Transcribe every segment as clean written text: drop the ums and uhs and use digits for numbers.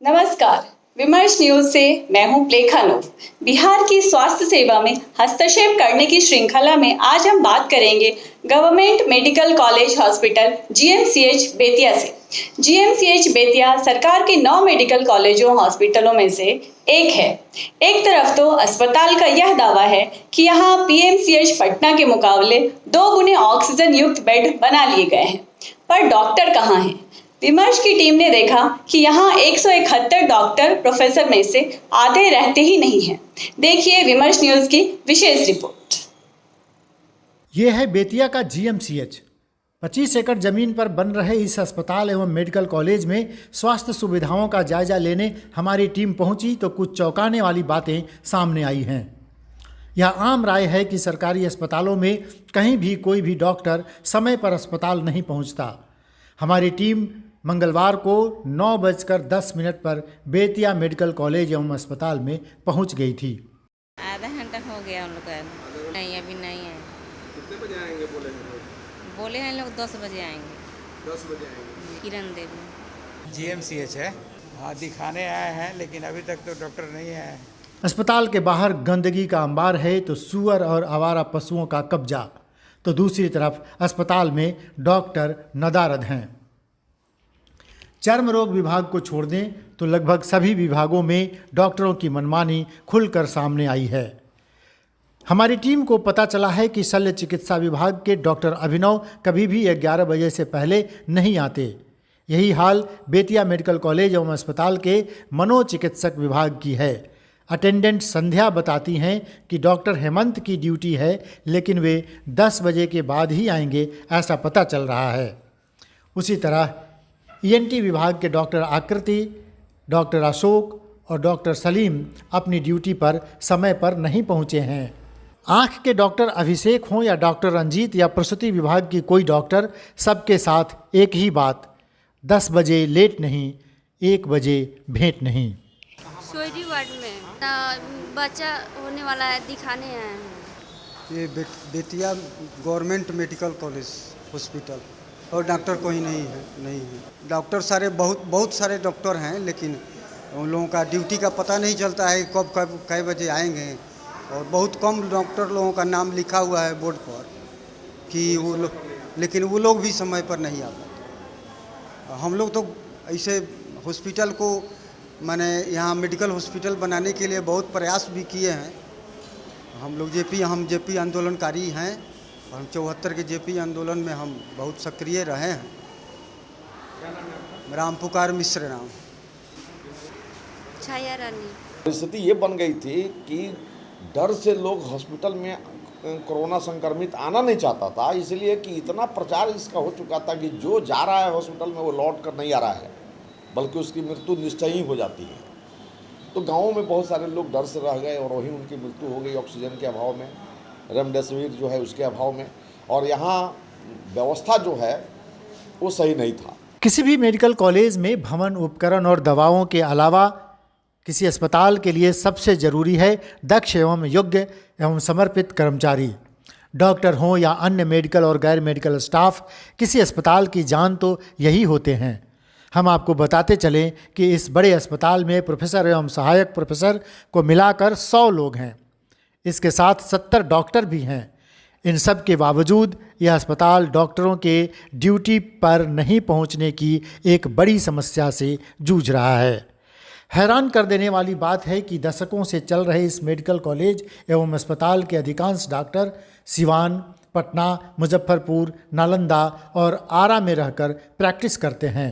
नमस्कार, विमर्श न्यूज से मैं हूं प्लेखा नूर। बिहार की स्वास्थ्य सेवा में हस्तक्षेप करने की श्रृंखला में आज हम बात करेंगे government medical college hospital GMCH Bettiah से। जीएमसीएच बेतिया सरकार के 9 मेडिकल कॉलेजों हॉस्पिटलों में से एक है। एक तरफ तो अस्पताल का यह दावा है कि यहाँ पीएमसीएच पटना के मुकाबले 2 गुने ऑक्सीजन युक्त बेड बना लिए गए हैं, पर डॉक्टर कहाँ हैं? विमर्श की टीम ने देखा कि यहाँ 171 डॉक्टर प्रोफेसर में से आधे रहते ही नहीं हैं। देखिए विमर्श न्यूज की विशेष रिपोर्ट। ये है बेतिया का जीएमसीएच। 25 एकड़ जमीन पर बन रहे इस अस्पताल एवं मेडिकल कॉलेज में स्वास्थ्य सुविधाओं का जायजा लेने हमारी टीम पहुंची तो कुछ चौंकाने वाली बातें सामने आई हैं। यह आम राय है कि सरकारी अस्पतालों में कहीं भी कोई भी डॉक्टर समय पर अस्पताल नहीं पहुंचता। हमारी टीम मंगलवार को 9:10 पर बेतिया मेडिकल कॉलेज एवं अस्पताल में पहुंच गई थी। आधा घंटा हो गया उन लोग का, नहीं अभी नहीं है। कितने बजे आएंगे बोले हैं लोग 10 बजे आएंगे। 10 बजे आएंगे। किरण देवी। जीएमसीएच है, हाँ दिखाने आए हैं, लेकिन अभी तक तो डॉक्टर नहीं आए। अस्पताल के बाहर गंदगी का अंबार है तो सुअर और आवारा पशुओं का कब्जा, तो दूसरी तरफ अस्पताल में डॉक्टर नदारद हैं। चर्म रोग विभाग को छोड़ दें तो लगभग सभी विभागों में डॉक्टरों की मनमानी खुलकर सामने आई है। हमारी टीम को पता चला है कि शल्य चिकित्सा विभाग के डॉक्टर अभिनव कभी भी 11 बजे से पहले नहीं आते। यही हाल बेतिया मेडिकल कॉलेज एवं अस्पताल के मनोचिकित्सक विभाग की है। अटेंडेंट संध्या बताती हैं कि डॉक्टर हेमंत की ड्यूटी है, लेकिन वे 10 बजे के बाद ही आएंगे, ऐसा पता चल रहा है। उसी तरह ईएनटी विभाग के डॉक्टर आकृति, डॉक्टर अशोक और डॉक्टर सलीम अपनी ड्यूटी पर समय पर नहीं पहुंचे हैं। आँख के डॉक्टर अभिषेक हों या डॉक्टर रंजीत या प्रसूति विभाग की कोई डॉक्टर, सबके साथ एक ही बात, 10 बजे लेट नहीं, 1 बजे भेंट नहीं। सोयरी वार्ड में बच्चा होने वाला है, दिखाने आए हैं। ये Bettiah government medical college hospital, और डॉक्टर कोई नहीं है। डॉक्टर सारे बहुत सारे डॉक्टर हैं, लेकिन उन लोगों का ड्यूटी का पता नहीं चलता है कब कै बजे आएंगे। और बहुत कम डॉक्टर लोगों का नाम लिखा हुआ है बोर्ड पर कि वो लोग, लेकिन वो लोग भी समय पर नहीं आ पाते। हम लोग तो ऐसे हॉस्पिटल को मैंने यहाँ मेडिकल हॉस्पिटल बनाने के लिए बहुत प्रयास भी किए हैं। हम जेपी आंदोलनकारी हैं और हम 74 के जेपी आंदोलन में हम बहुत सक्रिय रहे हैं। राम पुकार मिश्र नाम। छाया रानी। परिस्थिति ये बन गई थी कि डर से लोग हॉस्पिटल में कोरोना संक्रमित आना नहीं चाहता था, इसलिए कि इतना प्रचार इसका हो चुका था कि जो जा रहा है हॉस्पिटल में वो लौट कर नहीं आ रहा है, बल्कि उसकी मृत्यु निश्चय ही हो जाती है। तो गाँवों में बहुत सारे लोग डर से रह गए और वहीं उनकी मृत्यु हो गई ऑक्सीजन के अभाव में, रेमडेसिविर जो है उसके अभाव में, और यहाँ व्यवस्था जो है वो सही नहीं था। किसी भी मेडिकल कॉलेज में भवन, उपकरण और दवाओं के अलावा किसी अस्पताल के लिए सबसे ज़रूरी है दक्ष एवं योग्य एवं समर्पित कर्मचारी। डॉक्टर हों या अन्य मेडिकल और गैर मेडिकल स्टाफ, किसी अस्पताल की जान तो यही होते हैं। हम आपको बताते चलें कि इस बड़े अस्पताल में प्रोफेसर एवं सहायक प्रोफेसर को मिलाकर 100 लोग हैं। इसके साथ 70 डॉक्टर भी हैं। इन सब के बावजूद यह अस्पताल डॉक्टरों के ड्यूटी पर नहीं पहुंचने की एक बड़ी समस्या से जूझ रहा है। हैरान कर देने वाली बात है कि दशकों से चल रहे इस मेडिकल कॉलेज एवं अस्पताल के अधिकांश डॉक्टर सिवान, पटना, मुजफ्फरपुर, नालंदा और आरा में रहकर प्रैक्टिस करते हैं।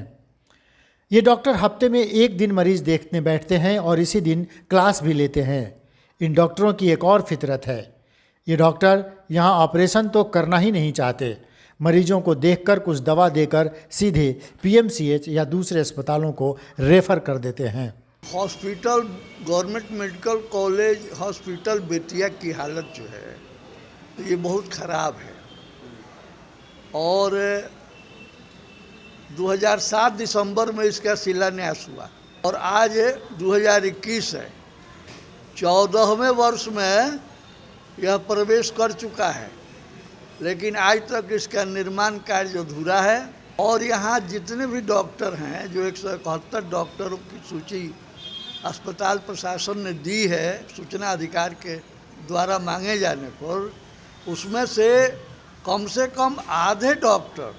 ये डॉक्टर हफ्ते में 1 दिन मरीज देखने बैठते हैं और इसी दिन क्लास भी लेते हैं। इन डॉक्टरों की एक और फितरत है, ये डॉक्टर यहाँ ऑपरेशन तो करना ही नहीं चाहते, मरीजों को देखकर कुछ दवा देकर सीधे पीएमसीएच या दूसरे अस्पतालों को रेफर कर देते हैं। Hospital, government medical college hospital Bettiah की हालत जो है ये बहुत ख़राब है। और 2007 दिसंबर में इसका शिलान्यास हुआ और आज 2021 है। 14वें वर्ष में यह प्रवेश कर चुका है, लेकिन आज तक इसका निर्माण कार्य अधूरा है। और यहाँ जितने भी डॉक्टर हैं, जो 171 डॉक्टरों की सूची अस्पताल प्रशासन ने दी है सूचना अधिकार के द्वारा मांगे जाने पर, उसमें से कम आधे डॉक्टर,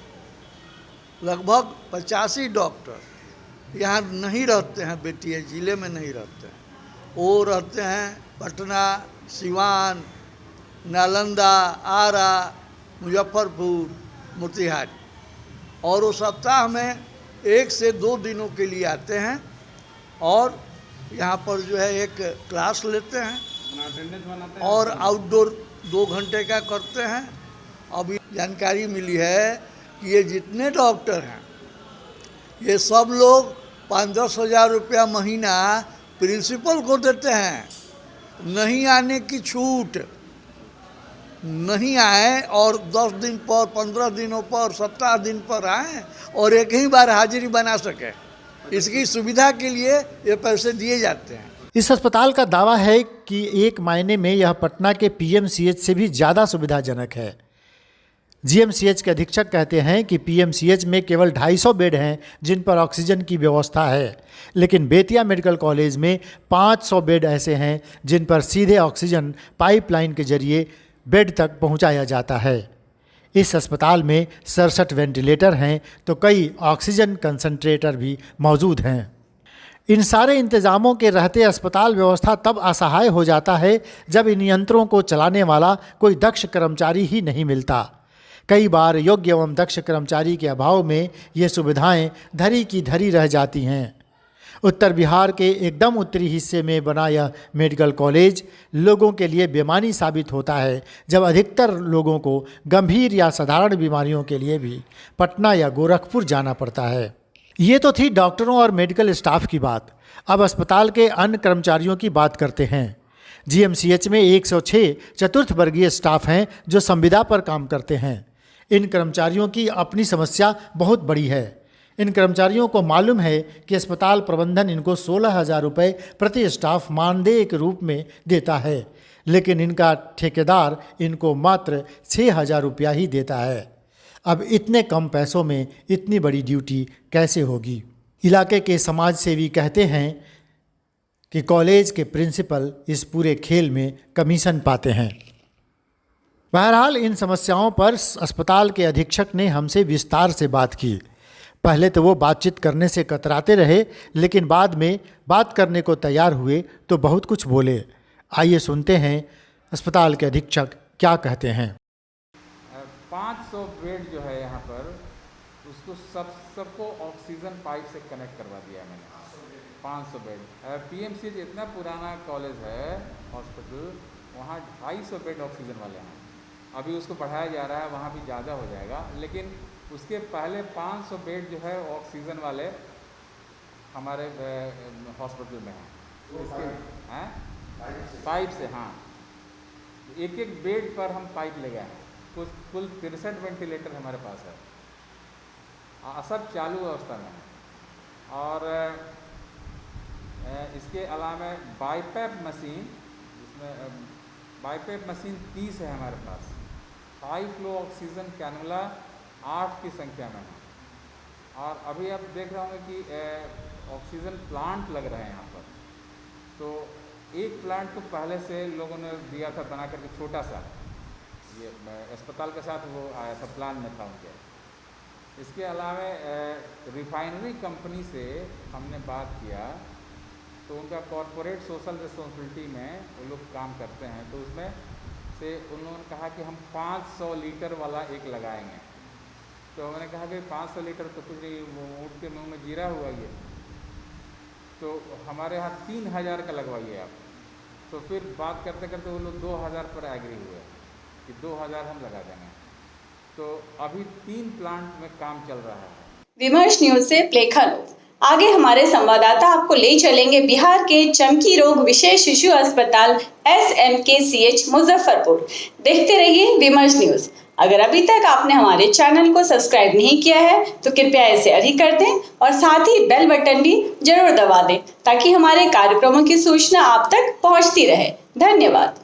लगभग 85 डॉक्टर यहाँ नहीं रहते हैं, बेतिया ज़िले में नहीं रहते हैं। वो रहते हैं पटना, सिवान, नालंदा, आरा, मुजफ्फरपुर, मोतिहारी, और वो सप्ताह में 1 से 2 दिनों के लिए आते हैं और यहाँ पर जो है एक क्लास लेते हैं और आउटडोर 2 घंटे का करते हैं। अभी जानकारी मिली है कि ये जितने डॉक्टर हैं, ये सब लोग 5-10 हज़ार रुपया महीना प्रिंसिपल को देते हैं। नहीं आने की छूट, नहीं आए और 10 दिन पर, 15 दिनों पर, 17 दिन पर आए और एक ही बार हाजिरी बना सके, इसकी सुविधा के लिए ये पैसे दिए जाते हैं। इस अस्पताल का दावा है कि एक मायने में यह पटना के पीएमसीएच से भी ज़्यादा सुविधाजनक है। जीएमसीएच के अधीक्षक कहते हैं कि पीएमसीएच में केवल 250 बेड हैं जिन पर ऑक्सीजन की व्यवस्था है, लेकिन बेतिया मेडिकल कॉलेज में 500 बेड ऐसे हैं जिन पर सीधे ऑक्सीजन पाइपलाइन के जरिए बेड तक पहुंचाया जाता है। इस अस्पताल में 67 वेंटिलेटर हैं तो कई ऑक्सीजन कंसंट्रेटर भी मौजूद हैं। इन सारे इंतज़ामों के रहते अस्पताल व्यवस्था तब असहाय हो जाता है जब इन यंत्रों को चलाने वाला कोई दक्ष कर्मचारी ही नहीं मिलता। कई बार योग्य एवं दक्ष कर्मचारी के अभाव में ये सुविधाएं धरी की धरी रह जाती हैं। उत्तर बिहार के एकदम उत्तरी हिस्से में बना यह मेडिकल कॉलेज लोगों के लिए बेमानी साबित होता है, जब अधिकतर लोगों को गंभीर या साधारण बीमारियों के लिए भी पटना या गोरखपुर जाना पड़ता है। ये तो थी डॉक्टरों और मेडिकल स्टाफ की बात। अब अस्पताल के अन्य कर्मचारियों की बात करते हैं। जीएमसीएच में 106 चतुर्थ वर्गीय स्टाफ हैं जो संविदा पर काम करते हैं। इन कर्मचारियों की अपनी समस्या बहुत बड़ी है। इन कर्मचारियों को मालूम है कि अस्पताल प्रबंधन इनको 16,000 रुपये प्रति स्टाफ मानदेय के रूप में देता है, लेकिन इनका ठेकेदार इनको मात्र 6,000 रुपया ही देता है। अब इतने कम पैसों में इतनी बड़ी ड्यूटी कैसे होगी? इलाके के समाज सेवी कहते हैं कि कॉलेज के प्रिंसिपल इस पूरे खेल में कमीशन पाते हैं। बहरहाल इन समस्याओं पर अस्पताल के अधीक्षक ने हमसे विस्तार से बात की। पहले तो वो बातचीत करने से कतराते रहे, लेकिन बाद में बात करने को तैयार हुए तो बहुत कुछ बोले। आइए सुनते हैं अस्पताल के अधीक्षक क्या कहते हैं। 500 बेड जो है यहाँ पर, उसको सबको ऑक्सीजन पाइप से कनेक्ट करवा दिया मैंने। 500 बेड। पीएमसीएच इतना पुराना कॉलेज है, हॉस्पिटल, वहाँ 250 बेड ऑक्सीजन वाले हैं। अभी उसको बढ़ाया जा रहा है, वहाँ भी ज़्यादा हो जाएगा, लेकिन उसके पहले 500 बेड जो है ऑक्सीजन वाले हमारे हॉस्पिटल में हैं। इसके हैं पाइप से, हाँ, एक बेड पर हम पाइप ले गए हैं। कुल 63 वेंटिलेटर हमारे पास है, सब चालू अवस्था में है। और इसके अलावा बाईपैप मशीन, जिसमें बाईपैप मशीन 30 है हमारे पास। हाई फ्लो ऑक्सीजन कैनुला 8 की संख्या में है। और अभी आप देख रहे होंगे कि ऑक्सीजन प्लांट लग रहे हैं यहाँ पर। तो एक प्लांट तो पहले से लोगों ने दिया था बना करके, छोटा सा, ये अस्पताल के साथ वो आया था, प्लान में था उनके। इसके अलावा रिफाइनरी कंपनी से हमने बात किया, तो उनका कॉरपोरेट सोशल रिस्पॉन्सिबिलिटी में वो लोग काम करते हैं। तो उसमें से उन्होंने कहा कि हम 500 लीटर वाला एक लगाएंगे। तो मैंने कहा कि 500 लीटर तो कुछ ऊँट के मुंह में जीरा हुआ ये, तो हमारे यहाँ 3,000 का लगवाइए आप। तो फिर बात करते करते वो लोग 2,000 पर एग्री हुए कि 2,000 हम लगा देंगे। तो अभी 3 प्लांट में काम चल रहा है। विमर्श न्यूज से प्लेखन। आगे हमारे संवाददाता आपको ले चलेंगे बिहार के चमकी रोग विशेष शिशु अस्पताल SMKCH मुजफ्फरपुर। देखते रहिए विमर्श न्यूज। अगर अभी तक आपने हमारे चैनल को सब्सक्राइब नहीं किया है तो कृपया इसे अभी कर दें और साथ ही बेल बटन भी जरूर दबा दें ताकि हमारे कार्यक्रमों की सूचना आप तक पहुंचती रहे। धन्यवाद।